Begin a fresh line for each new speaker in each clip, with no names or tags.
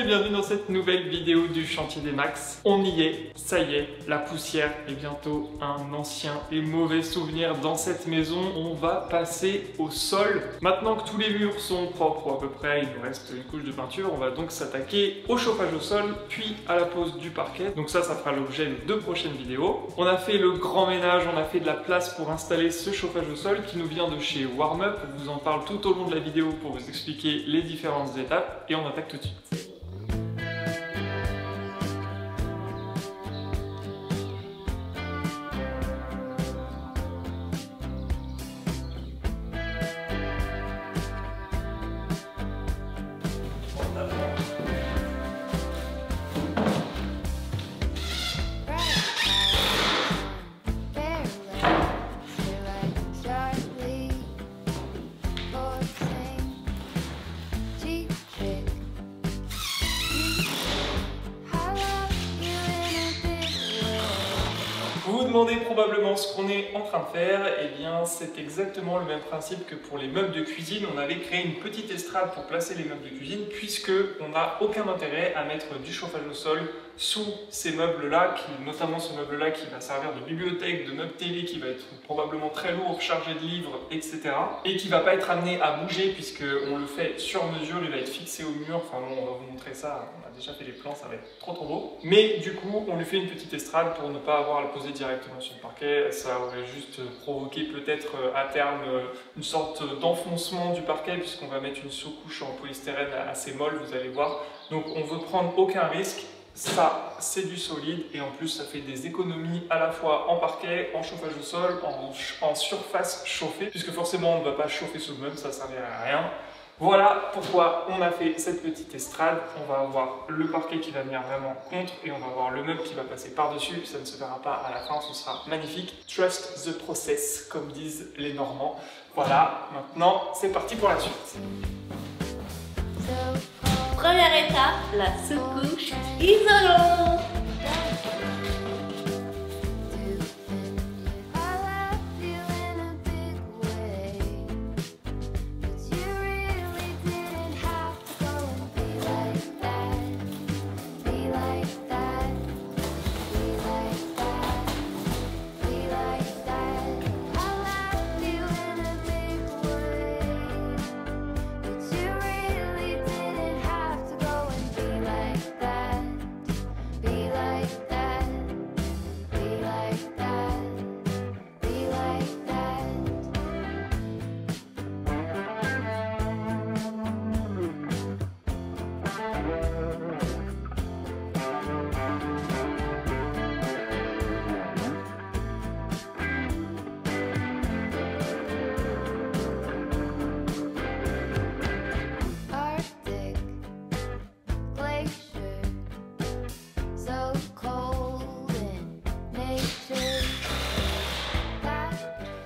bienvenue dans cette nouvelle vidéo du chantier des Max. On y est, ça y est, la poussière est bientôt un ancien et mauvais souvenir dans cette maison. On va passer au sol. Maintenant que tous les murs sont propres, ou à peu près, il nous reste une couche de peinture, on va donc s'attaquer au chauffage au sol, puis à la pose du parquet. Donc ça fera l'objet de 2 prochaines vidéos. On a fait le grand ménage, on a fait de la place pour installer ce chauffage au sol qui nous vient de chez Warmup. Je vous en parle tout au long de la vidéo pour vous expliquer les différentes étapes et on attaque tout de suite. Vous vous demandez probablement ce qu'on est en train de faire, et bien c'est exactement le même principe que pour les meubles de cuisine. On avait créé une petite estrade pour placer les meubles de cuisine puisque on n'a aucun intérêt à mettre du chauffage au sol sous ces meubles-là, notamment ce meuble-là qui va servir de bibliothèque, de meuble télé qui va être probablement très lourd, chargé de livres, etc. et qui va pas être amené à bouger puisque on le fait sur mesure, il va être fixé au mur. Enfin bon, on va vous montrer ça, on a déjà fait les plans, ça va être trop beau. Mais du coup, on lui fait une petite estrade pour ne pas avoir à le poser directement sur le parquet. Ça aurait juste provoqué peut-être à terme une sorte d'enfoncement du parquet puisqu'on va mettre une sous-couche en polystyrène assez molle, vous allez voir. Donc on veut prendre aucun risque. Ça, c'est du solide et en plus ça fait des économies à la fois en parquet, en chauffage au sol, en surface chauffée, puisque forcément on ne va pas chauffer sous le meuble, ça ne servirait à rien. Voilà pourquoi on a fait cette petite estrade. On va avoir le parquet qui va venir vraiment contre et on va avoir le meuble qui va passer par-dessus. Ça ne se verra pas à la fin, ce sera magnifique. Trust the process, comme disent les Normands. Voilà, maintenant c'est parti pour la suite.
Première étape, la sous-couche isolante.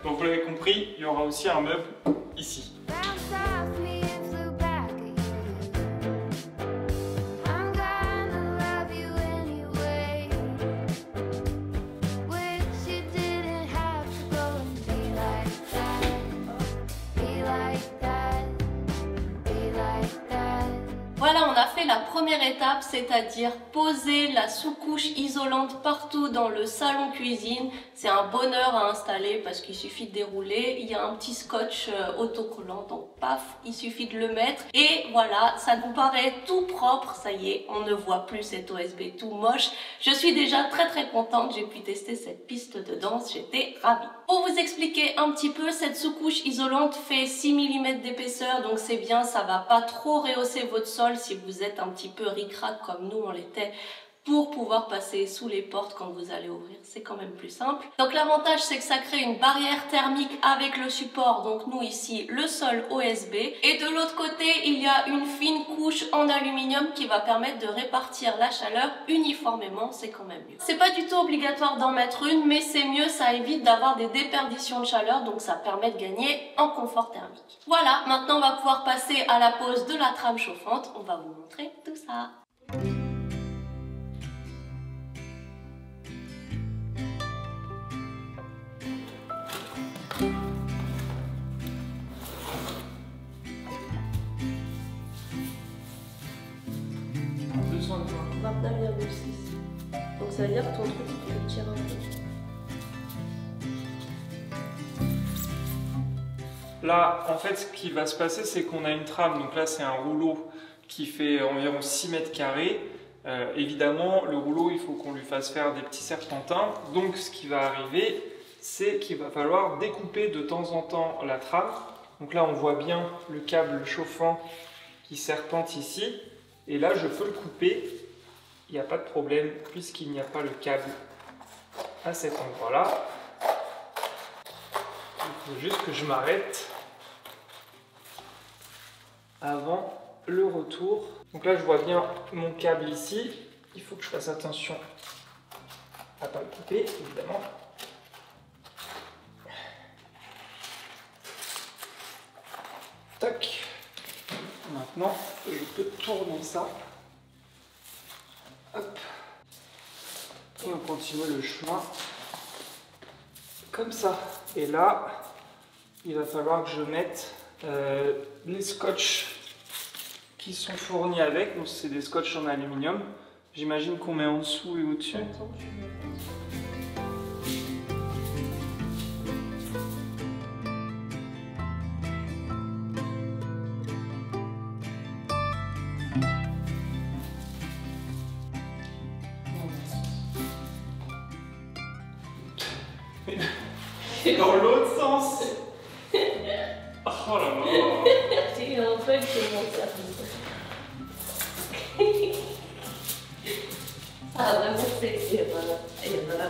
Donc vous l'avez compris, il y aura aussi un meuble ici.
Voilà, on a fait la première étape, c'est-à-dire poser la sous-couche isolante partout dans le salon cuisine. C'est un bonheur à installer parce qu'il suffit de dérouler. Il y a un petit scotch autocollant, donc paf, il suffit de le mettre. Et voilà, ça nous paraît tout propre. Ça y est, on ne voit plus cet OSB tout moche. Je suis déjà très contente. J'ai pu tester cette piste de danse, j'étais ravie. Pour vous expliquer un petit peu, cette sous-couche isolante fait 6 mm d'épaisseur, donc c'est bien, ça va pas trop rehausser votre sol si vous êtes un petit peu ric-rac comme nous on l'était, pour pouvoir passer sous les portes quand vous allez ouvrir, c'est quand même plus simple. Donc l'avantage c'est que ça crée une barrière thermique avec le support, donc nous ici le sol OSB, et de l'autre côté il y a une fine couche en aluminium qui va permettre de répartir la chaleur uniformément, c'est quand même mieux. C'est pas du tout obligatoire d'en mettre une, mais c'est mieux, ça évite d'avoir des déperditions de chaleur, donc ça permet de gagner en confort thermique. Voilà, maintenant on va pouvoir passer à la pose de la trame chauffante, on va vous montrer tout ça. 29,6. Donc ça veut dire que ton truc il te tire un peu.
Là, en fait, ce qui va se passer, c'est qu'on a une trame. Donc là, c'est un rouleau qui fait environ 6 mètres carrés. Évidemment, le rouleau, il faut qu'on lui fasse faire des petits serpentins. Donc, ce qui va arriver, c'est qu'il va falloir découper de temps en temps la trame. Donc là, on voit bien le câble chauffant qui serpente ici. Et là, je peux le couper. Il n'y a pas de problème, puisqu'il n'y a pas le câble à cet endroit-là. Il faut juste que je m'arrête avant le retour. Donc là, je vois bien mon câble ici. Il faut que je fasse attention à ne pas le couper, évidemment. Tac. Maintenant, je peux tourner ça. Hop. Et on continue le chemin comme ça. Et là, il va falloir que je mette les scotch qui sont fournis avec. Donc c'est des scotch en aluminium. J'imagine qu'on met en dessous et au-dessus. Et dans l'autre sens. Oh là là.
J'ai un peu de mon cerveau. Ça a vraiment séché, voilà. Et voilà.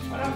Voilà.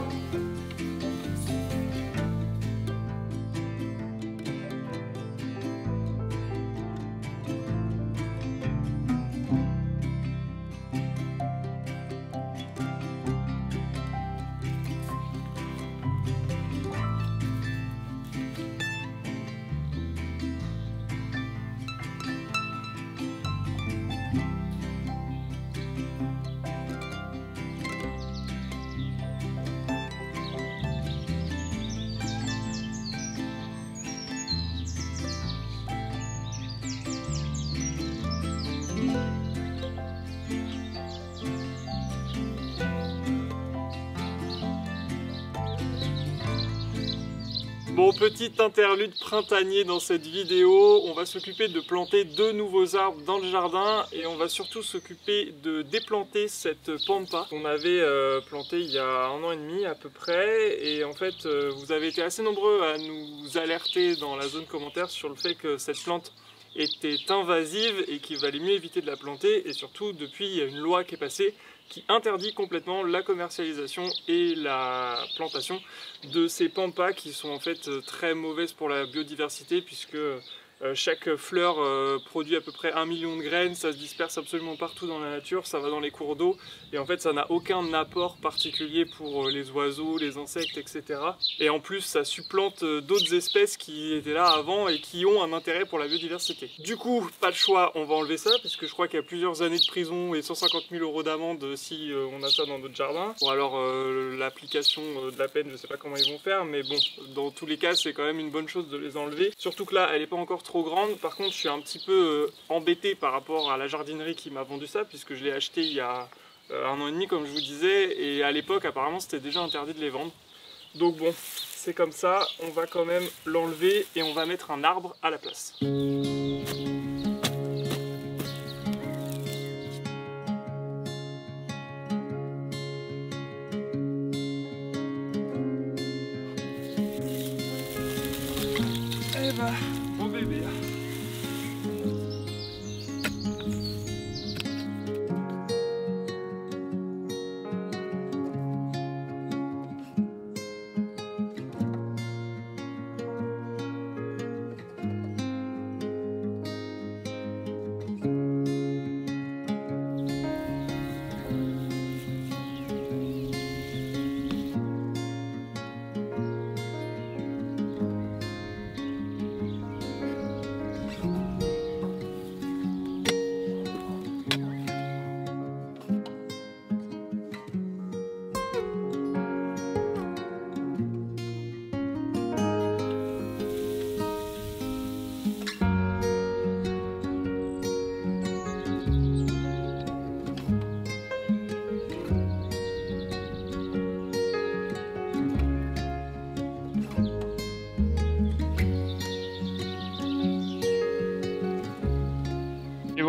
Bon, petite interlude printanier dans cette vidéo, on va s'occuper de planter 2 nouveaux arbres dans le jardin et on va surtout s'occuper de déplanter cette pampa qu'on avait plantée il y a 1 an et demi à peu près. Et en fait, vous avez été assez nombreux à nous alerter dans la zone commentaire sur le fait que cette plante était invasive et qu'il valait mieux éviter de la planter. Et surtout, depuis, il y a une loi qui est passée qui interdit complètement la commercialisation et la plantation de ces pampas qui sont en fait très mauvaises pour la biodiversité, puisque chaque fleur produit à peu près 1 million de graines, ça se disperse absolument partout dans la nature, ça va dans les cours d'eau et en fait ça n'a aucun apport particulier pour les oiseaux, les insectes, etc. Et en plus ça supplante d'autres espèces qui étaient là avant et qui ont un intérêt pour la biodiversité. Du coup, pas de choix, on va enlever ça, puisque je crois qu'il y a plusieurs années de prison et 150 000 € d'amende si on a ça dans notre jardin. Bon, alors l'application de la peine, je sais pas comment ils vont faire, mais bon, dans tous les cas c'est quand même une bonne chose de les enlever, surtout que là elle est pas encore trop grande. Par contre, je suis un petit peu embêté par rapport à la jardinerie qui m'a vendu ça, puisque je l'ai acheté il y a 1 an et demi, comme je vous disais, et à l'époque, apparemment, c'était déjà interdit de les vendre. Donc bon, c'est comme ça, on va quand même l'enlever et on va mettre un arbre à la place. Eh ben, beau bébé.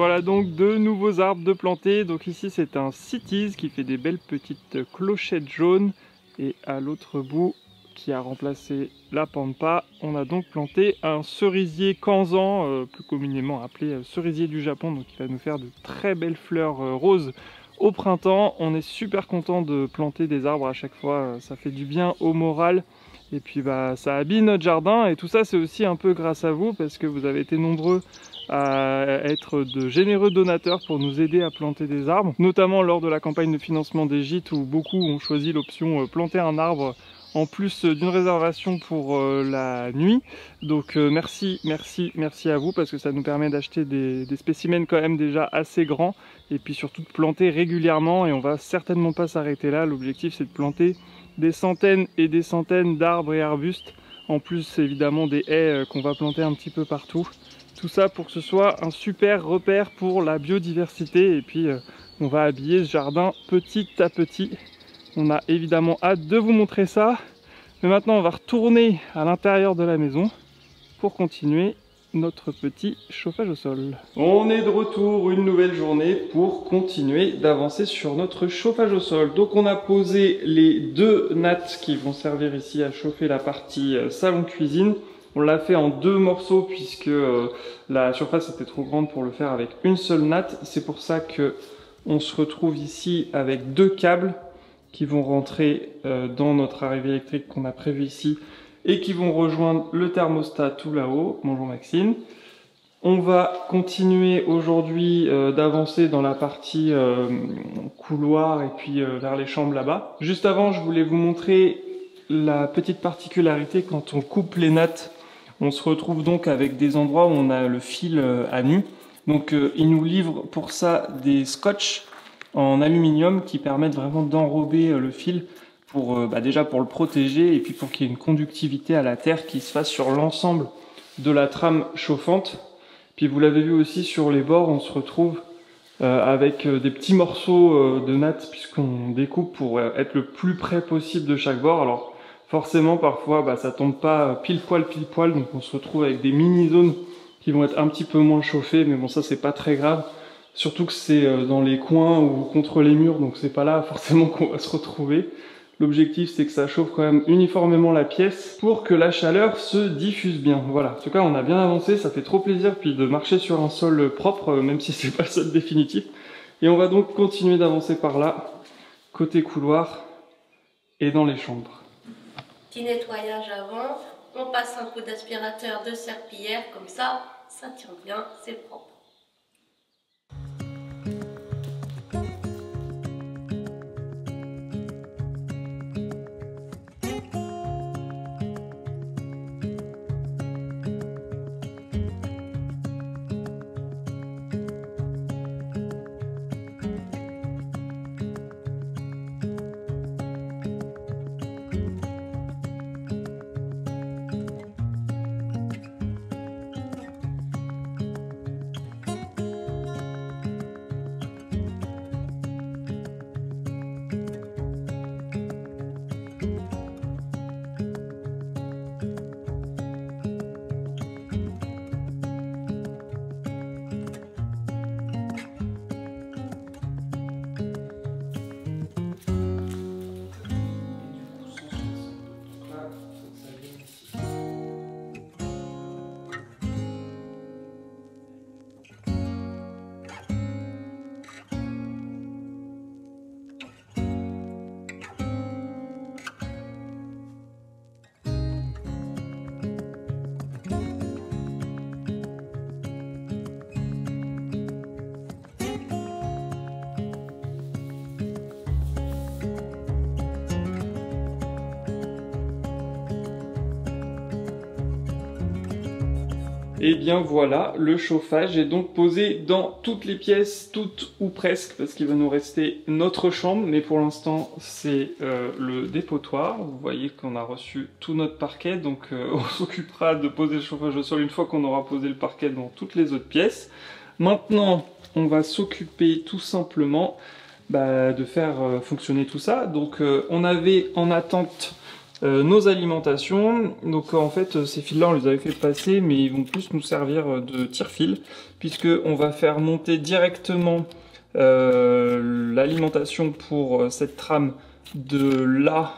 voilà donc deux nouveaux arbres de planter. Donc ici c'est un Cities qui fait des belles petites clochettes jaunes. Et à l'autre bout, qui a remplacé la pampa, on a donc planté un cerisier Kanzan, plus communément appelé cerisier du Japon. Donc il va nous faire de très belles fleurs roses au printemps. On est super content de planter des arbres à chaque fois, ça fait du bien au moral. Et puis bah, ça habille notre jardin et tout ça c'est aussi un peu grâce à vous parce que vous avez été nombreux à être de généreux donateurs pour nous aider à planter des arbres, notamment lors de la campagne de financement des gîtes où beaucoup ont choisi l'option planter un arbre en plus d'une réservation pour la nuit. Donc merci à vous parce que ça nous permet d'acheter des spécimens quand même déjà assez grands et puis surtout de planter régulièrement et on va certainement pas s'arrêter là. L'objectif c'est de planter des centaines et des centaines d'arbres et arbustes, en plus évidemment des haies qu'on va planter un petit peu partout. Tout ça pour que ce soit un super repère pour la biodiversité et puis on va habiller ce jardin petit à petit. On a évidemment hâte de vous montrer ça, mais maintenant on va retourner à l'intérieur de la maison pour continuer notre petit chauffage au sol. On est de retour une nouvelle journée pour continuer d'avancer sur notre chauffage au sol. Donc on a posé les deux nattes qui vont servir ici à chauffer la partie salon-cuisine. On l'a fait en deux morceaux puisque la surface était trop grande pour le faire avec une seule natte. C'est pour ça que on se retrouve ici avec deux câbles qui vont rentrer dans notre arrivée électrique qu'on a prévu ici et qui vont rejoindre le thermostat tout là-haut. Bonjour Maxime. On va continuer aujourd'hui d'avancer dans la partie couloir et puis vers les chambres là-bas. Juste avant, je voulais vous montrer la petite particularité quand on coupe les nattes. On se retrouve donc avec des endroits où on a le fil à nu. Donc ils nous livrent pour ça des scotch en aluminium qui permettent vraiment d'enrober le fil pour déjà pour le protéger et puis pour qu'il y ait une conductivité à la terre qui se fasse sur l'ensemble de la trame chauffante. Puis vous l'avez vu aussi sur les bords, on se retrouve avec des petits morceaux de natte puisqu'on découpe pour être le plus près possible de chaque bord. Alors forcément parfois ça tombe pas pile poil, donc on se retrouve avec des mini zones qui vont être un petit peu moins chauffées, mais bon ça c'est pas très grave. Surtout que c'est dans les coins ou contre les murs, donc c'est pas là forcément qu'on va se retrouver. L'objectif c'est que ça chauffe quand même uniformément la pièce pour que la chaleur se diffuse bien. Voilà, en tout cas on a bien avancé, ça fait trop plaisir puis de marcher sur un sol propre, même si c'est pas le sol définitif. Et on va donc continuer d'avancer par là, côté couloir et dans les chambres.
Petit nettoyage avant, on passe un coup d'aspirateur de serpillière, comme ça tient bien, c'est propre.
Et bien voilà, le chauffage est donc posé dans toutes les pièces, toutes ou presque, parce qu'il va nous rester notre chambre, mais pour l'instant c'est le dépotoir. Vous voyez qu'on a reçu tout notre parquet, donc on s'occupera de poser le chauffage au sol une fois qu'on aura posé le parquet dans toutes les autres pièces. Maintenant, on va s'occuper tout simplement de faire fonctionner tout ça. Donc on avait en attente nos alimentations. Donc en fait ces fils là on les avait fait passer, mais ils vont plus nous servir de tire-fil, puisque on va faire monter directement l'alimentation pour cette trame de là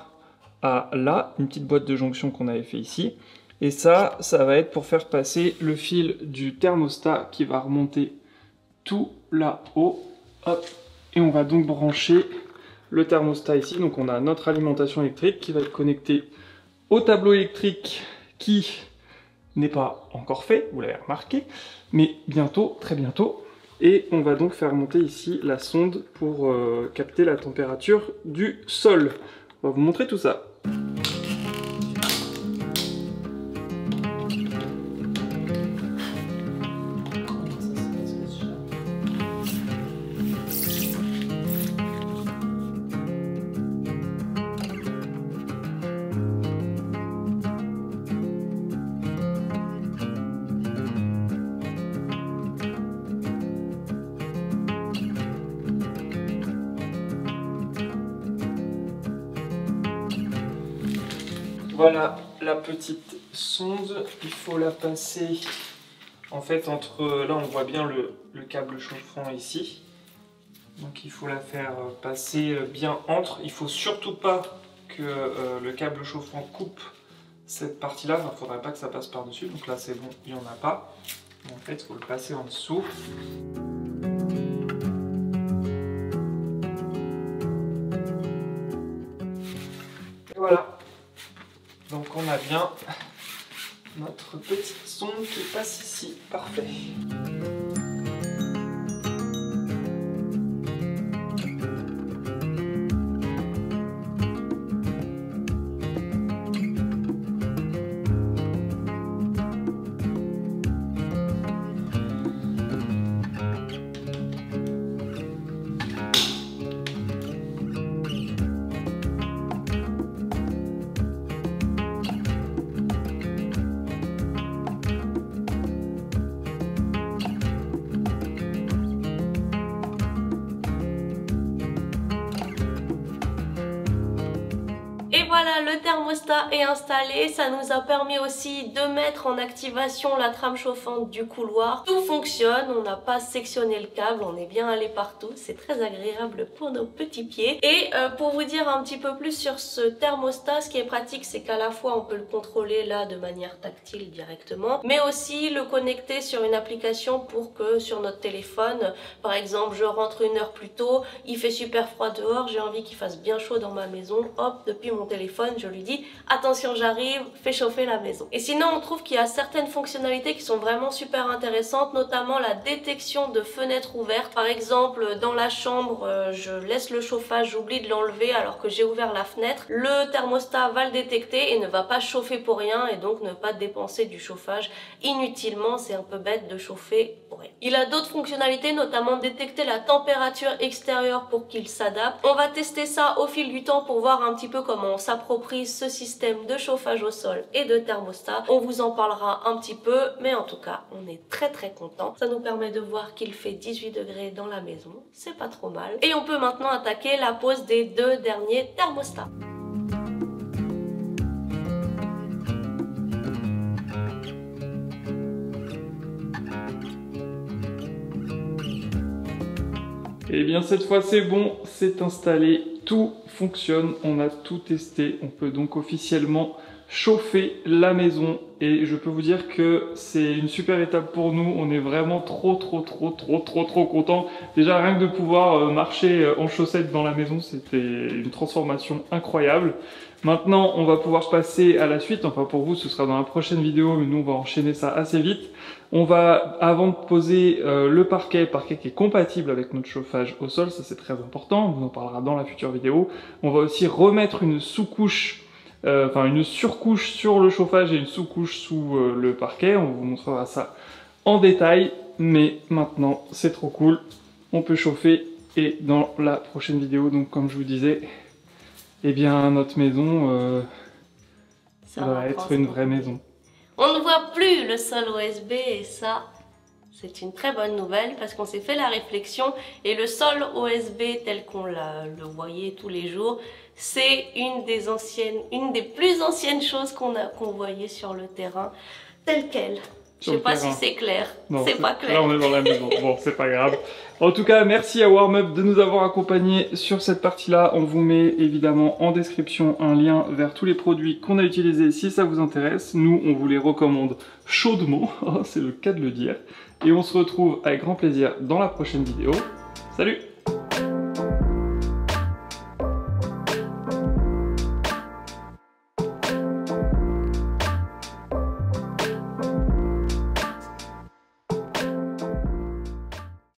à là, une petite boîte de jonction qu'on avait fait ici. Et ça va être pour faire passer le fil du thermostat qui va remonter tout là-haut. Hop. Et on va donc brancher le thermostat ici. Donc on a notre alimentation électrique qui va être connectée au tableau électrique qui n'est pas encore fait, vous l'avez remarqué, mais bientôt, très bientôt. Et on va donc faire monter ici la sonde pour capter la température du sol. On va vous montrer tout ça. Voilà la petite sonde, il faut la passer en fait entre, là on voit bien le câble chauffant ici, donc il faut la faire passer bien entre, il faut surtout pas que le câble chauffant coupe cette partie là, il ne faudrait pas que ça passe par dessus, donc là c'est bon, il n'y en a pas, en fait il faut le passer en dessous. Et voilà. Donc on a bien notre petite sonde qui passe ici, parfait.
Et voilà, le thermostat est installé, ça nous a permis aussi de mettre en activation la trame chauffante du couloir. Tout fonctionne, on n'a pas sectionné le câble, on est bien allé partout, c'est très agréable pour nos petits pieds. Et pour vous dire un petit peu plus sur ce thermostat, ce qui est pratique, c'est qu'à la fois on peut le contrôler là de manière tactile directement, mais aussi le connecter sur une application pour que sur notre téléphone, par exemple je rentre 1 heure plus tôt, il fait super froid dehors, j'ai envie qu'il fasse bien chaud dans ma maison, hop, depuis mon téléphone, je lui dis attention j'arrive, fais chauffer la maison. Et sinon on trouve qu'il y a certaines fonctionnalités qui sont vraiment super intéressantes, notamment la détection de fenêtres ouvertes. Par exemple dans la chambre, je laisse le chauffage, j'oublie de l'enlever alors que j'ai ouvert la fenêtre. Le thermostat va le détecter et ne va pas chauffer pour rien et donc ne pas dépenser du chauffage inutilement. C'est un peu bête de chauffer pour rien. Il a d'autres fonctionnalités, notamment détecter la température extérieure pour qu'il s'adapte. On va tester ça au fil du temps pour voir un petit peu comment on s'approprie ce système de chauffage au sol et de thermostat. On vous en parlera un petit peu, mais en tout cas on est très content. Ça nous permet de voir qu'il fait 18 degrés dans la maison, c'est pas trop mal. Et on peut maintenant attaquer la pose des 2 derniers thermostats.
Et bien cette fois c'est bon, c'est installé, tout fonctionne, on a tout testé, on peut donc officiellement chauffer la maison et je peux vous dire que c'est une super étape pour nous, on est vraiment trop contents. Déjà rien que de pouvoir marcher en chaussettes dans la maison, c'était une transformation incroyable. Maintenant on va pouvoir passer à la suite, enfin pour vous ce sera dans la prochaine vidéo, mais nous on va enchaîner ça assez vite. On va, avant de poser le parquet qui est compatible avec notre chauffage au sol, ça c'est très important, on vous en parlera dans la future vidéo. On va aussi remettre une sous-couche, une surcouche sur le chauffage et une sous-couche sous le parquet, on vous montrera ça en détail. Mais maintenant c'est trop cool, on peut chauffer et dans la prochaine vidéo, donc comme je vous disais, eh bien notre maison ça va être une vraie maison.
On ne voit plus le sol USB et ça, C'est une très bonne nouvelle parce qu'on s'est fait la réflexion et le sol OSB tel qu'on le voyait tous les jours, c'est une des plus anciennes choses qu'on voyait sur le terrain, telle quelle. Je sais pas si c'est clair. C'est pas clair.
Là, on est dans la maison. Bon, c'est pas grave. En tout cas, merci à Warmup de nous avoir accompagnés sur cette partie-là. On vous met évidemment en description un lien vers tous les produits qu'on a utilisés si ça vous intéresse. Nous, on vous les recommande chaudement. C'est le cas de le dire. Et on se retrouve avec grand plaisir dans la prochaine vidéo. Salut!